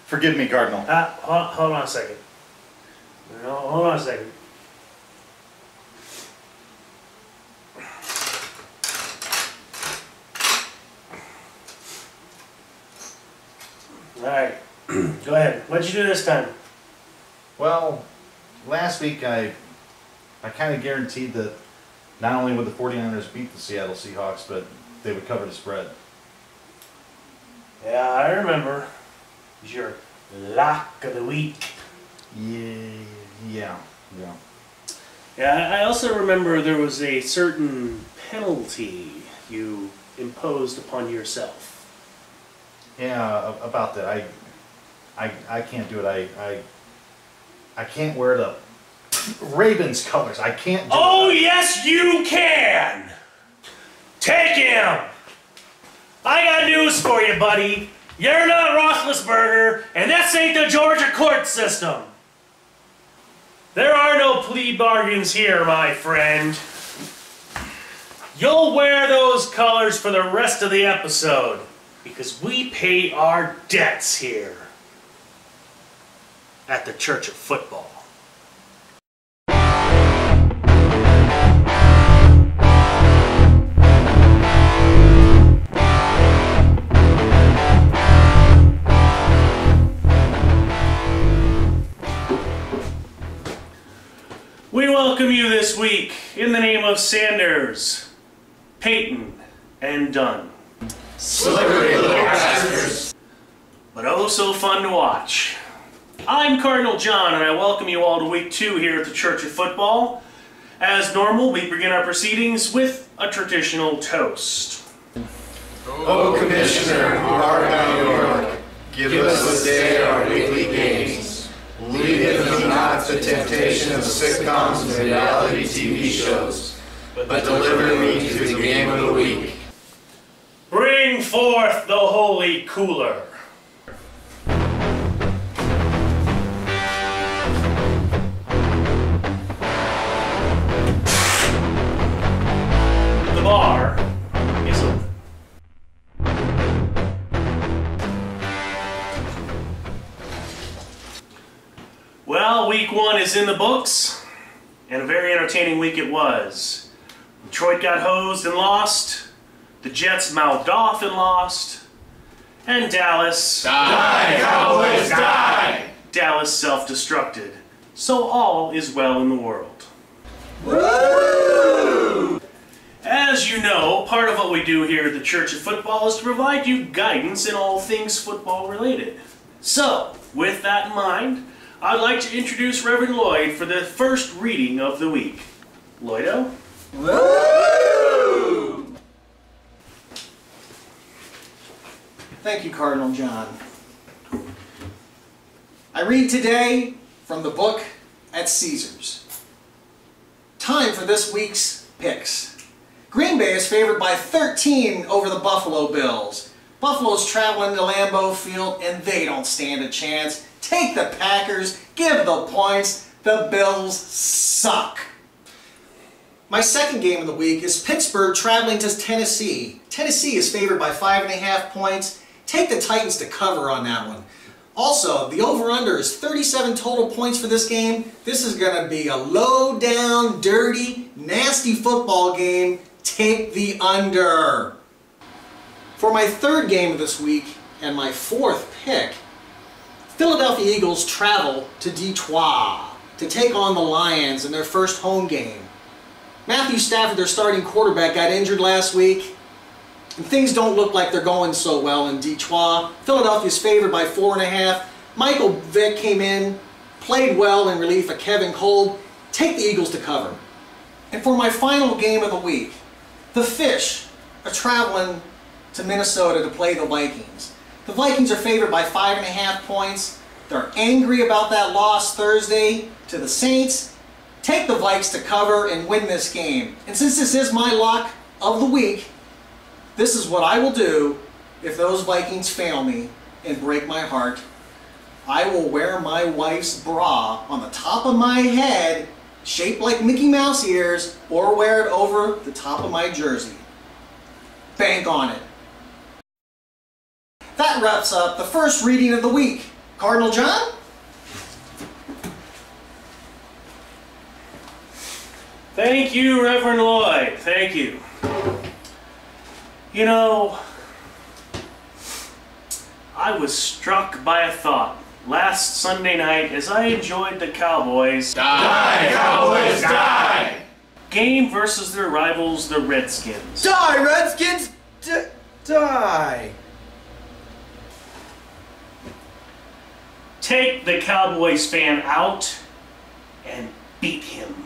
Forgive me, Cardinal. Hold on a second. No, hold on a second. Alright, go ahead. What'd you do this time? Well, last week I kind of guaranteed that not only would the 49ers beat the Seattle Seahawks, but they would cover the spread. Yeah, I remember. It was your lock of the week. Yeah. Yeah, I also remember there was a certain penalty you imposed upon yourself. Yeah, about that. I can't do it. I can't wear the Ravens colors. I can't do Oh, it. yes, you can! Take him! I got news for you, buddy. You're not Roethlisberger, and this ain't the Georgia court system. There are no plea bargains here, my friend. You'll wear those colors for the rest of the episode, because we pay our debts here at the Church of Football. We welcome you this week in the name of Sanders, Peyton, and Dunn. Slippery little bastards. But oh so fun to watch. I'm Cardinal John, and I welcome you all to week 2 here at the Church of Football. As normal, we begin our proceedings with a traditional toast. Oh, Commissioner, who art thou New York, give us this day our weekly gains. Lead us not to temptation of sitcoms and reality TV shows, but deliver me to the game of the week. Bring forth the holy cooler. The bar is open. Well, week 1 is in the books, and a very entertaining week it was. Detroit got hosed and lost, the Jets mouthed off and lost, and Dallas... Die, Cowboys, die! Dallas self-destructed. So all is well in the world. Woo! As you know, part of what we do here at the Church of Football is to provide you guidance in all things football related. So, with that in mind, I'd like to introduce Reverend Lloyd for the first reading of the week. Lloydo? Woo! Thank you, Cardinal John. I read today from the book at Caesars. Time for this week's picks. Green Bay is favored by 13 over the Buffalo Bills. Buffalo's traveling to Lambeau Field and they don't stand a chance. Take the Packers, give the points, the Bills suck. My second game of the week is Pittsburgh traveling to Tennessee. Tennessee is favored by 5.5 points. Take the Titans to cover on that one. Also, the over-under is 37 total points for this game. This is going to be a low-down, dirty, nasty football game. Take the under. For my third game of this week and my fourth pick, Philadelphia Eagles travel to Detroit to take on the Lions in their first home game. Matthew Stafford, their starting quarterback, got injured last week, and things don't look like they're going so well in Detroit. Philadelphia's favored by 4.5. Michael Vick came in, played well in relief of Kevin Kolb. Take the Eagles to cover. And for my final game of the week, the Fish are traveling to Minnesota to play the Vikings. The Vikings are favored by 5.5 points. They're angry about that loss Thursday to the Saints. Take the Vikes to cover and win this game. And since this is my lock of the week, this is what I will do if those Vikings fail me and break my heart. I will wear my wife's bra on the top of my head shaped like Mickey Mouse ears, or wear it over the top of my jersey. Bank on it. That wraps up the first reading of the week. Cardinal John? Thank you, Reverend Lloyd. Thank you. You know, I was struck by a thought last Sunday night as I enjoyed the Cowboys. Die, Cowboys, die! Game versus their rivals, the Redskins. Die, Redskins! Die! Take the Cowboys fan out and beat him.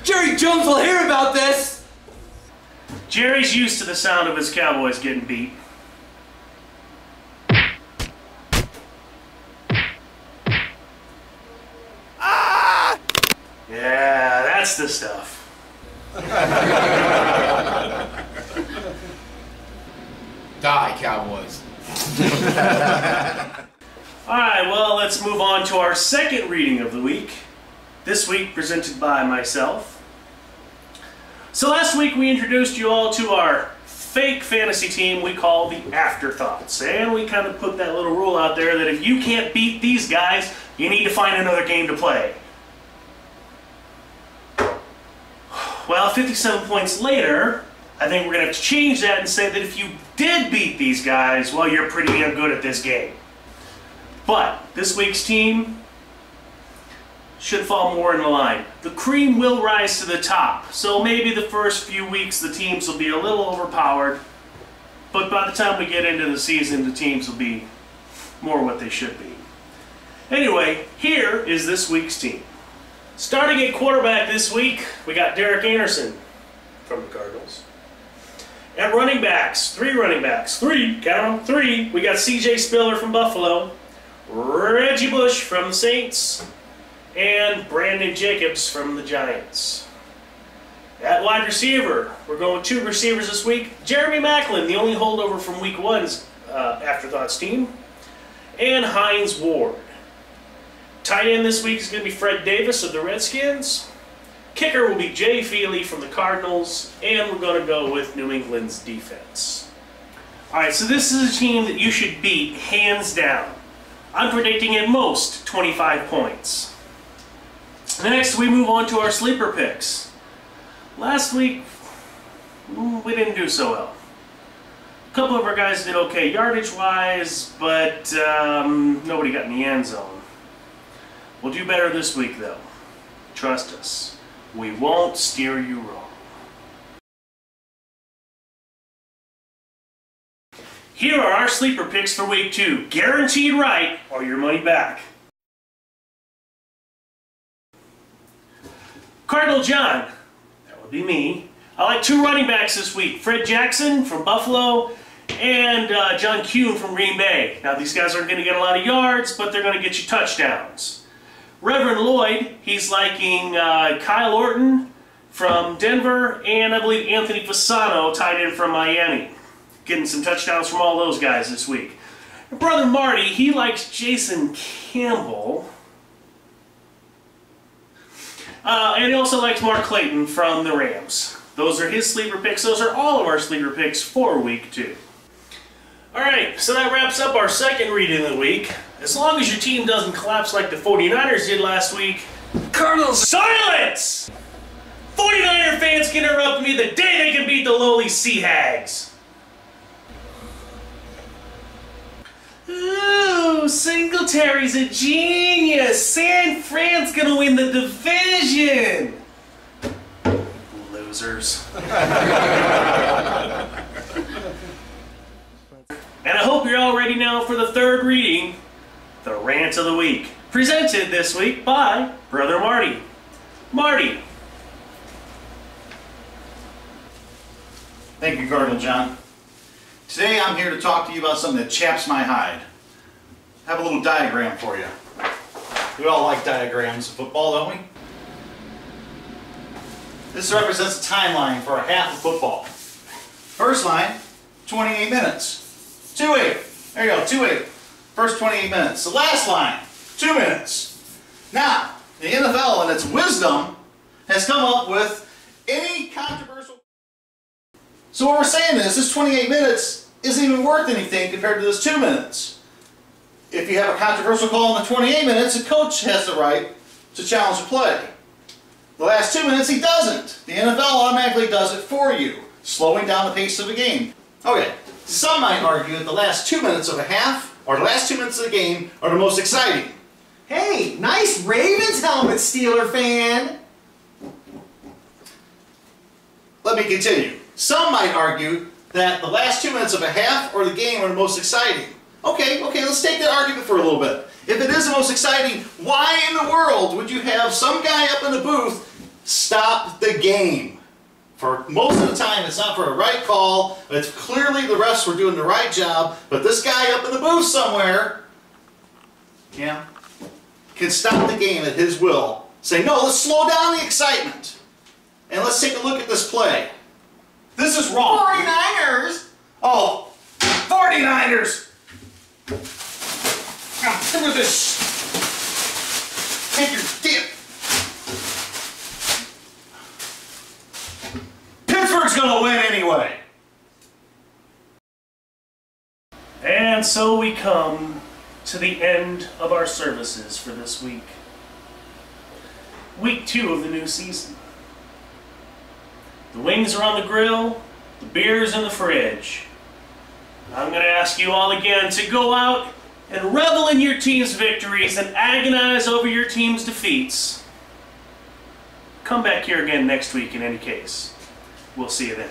Jerry Jones will hear about this! Jerry's used to the sound of his Cowboys getting beat. Ah! Yeah, that's the stuff. Die, Cowboys. Alright, well, let's move on to our second reading of the week. This week presented by myself. So last week we introduced you all to our fake fantasy team we call the Afterthoughts. And we kind of put that little rule out there that if you can't beat these guys, you need to find another game to play. Well, 57 points later, I think we're going to have to change that and say that if you did beat these guys, well, you're pretty damn good at this game. But this week's team should fall more in line. The cream will rise to the top, so maybe the first few weeks the teams will be a little overpowered, but by the time we get into the season, the teams will be more what they should be. Anyway, here is this week's team. Starting at quarterback this week, we got Derek Anderson from the Cardinals. At running backs, count them, three. We got C.J. Spiller from Buffalo, Reggie Bush from the Saints, and Brandon Jacobs from the Giants. At wide receiver, we're going 2 receivers this week. Jeremy Maclin, the only holdover from Week 1's Afterthoughts team, and Hines Ward. Tight end this week is going to be Fred Davis of the Redskins. Kicker will be Jay Feely from the Cardinals, and we're going to go with New England's defense. Alright, so this is a team that you should beat hands down. I'm predicting at most 25 points. Next, we move on to our sleeper picks. Last week, we didn't do so well. A couple of our guys did okay yardage-wise, but nobody got in the end zone. We'll do better this week, though. Trust us. We won't steer you wrong. Here are our sleeper picks for Week 2. Guaranteed right, or your money back. Cardinal John, that would be me. I like 2 running backs this week. Fred Jackson from Buffalo and John Kuhn from Green Bay. Now these guys aren't going to get a lot of yards, but they're going to get you touchdowns. Reverend Lloyd, he's liking Kyle Orton from Denver, and I believe Anthony Fasano, tight end from Miami. Getting some touchdowns from all those guys this week. Brother Marty, he likes Jason Campbell. And he also likes Mark Clayton from the Rams. Those are his sleeper picks. Those are all of our sleeper picks for Week 2. Alright, so that wraps up our second reading of the week. As long as your team doesn't collapse like the 49ers did last week. Cardinals, silence! 49er fans can interrupt me the day they can beat the lowly Sea Hags. Ooh, Singletary's a genius! San Fran's gonna win the division! Losers. And I hope you're all ready now for the third reading, the Rant of the Week. Presented this week by Brother Marty. Marty. Thank you, Cardinal John. Today I'm here to talk to you about something that chaps my hide. I have a little diagram for you. We all like diagrams of football, don't we? This represents a timeline for a half of football. First line, 28 minutes. 2-8. There you go, 2-8. First 28 minutes. The last line, 2 minutes. Now, the NFL, in its wisdom, has come up with any controversial... So what we're saying is, this 28 minutes isn't even worth anything compared to this 2 minutes. If you have a controversial call in the 28 minutes, the coach has the right to challenge the play. The last 2 minutes, he doesn't. The NFL automatically does it for you, slowing down the pace of the game. Okay, some might argue that the last 2 minutes of a half, or the last 2 minutes of the game, are the most exciting. Hey, nice Ravens helmet, Steeler fan! Let me continue. Some might argue that the last 2 minutes of a half or the game are the most exciting. Okay, let's take that argument for a little bit. If it is the most exciting, why in the world would you have some guy up in the booth stop the game? For most of the time, it's not for a right call. It's clearly the refs were doing the right job, but this guy up in the booth somewhere, yeah, can stop the game at his will. Say, no, let's slow down the excitement. And let's take a look at this play. This is wrong. 49ers! Oh, 49ers! Come with this. Take your dip. Pittsburgh's gonna win anyway. And so we come to the end of our services for this week. Week 2 of the new season. The wings are on the grill, the beer's in the fridge. I'm going to ask you all again to go out and revel in your team's victories and agonize over your team's defeats. Come back here again next week in any case. We'll see you then.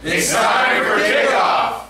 It's time for kickoff!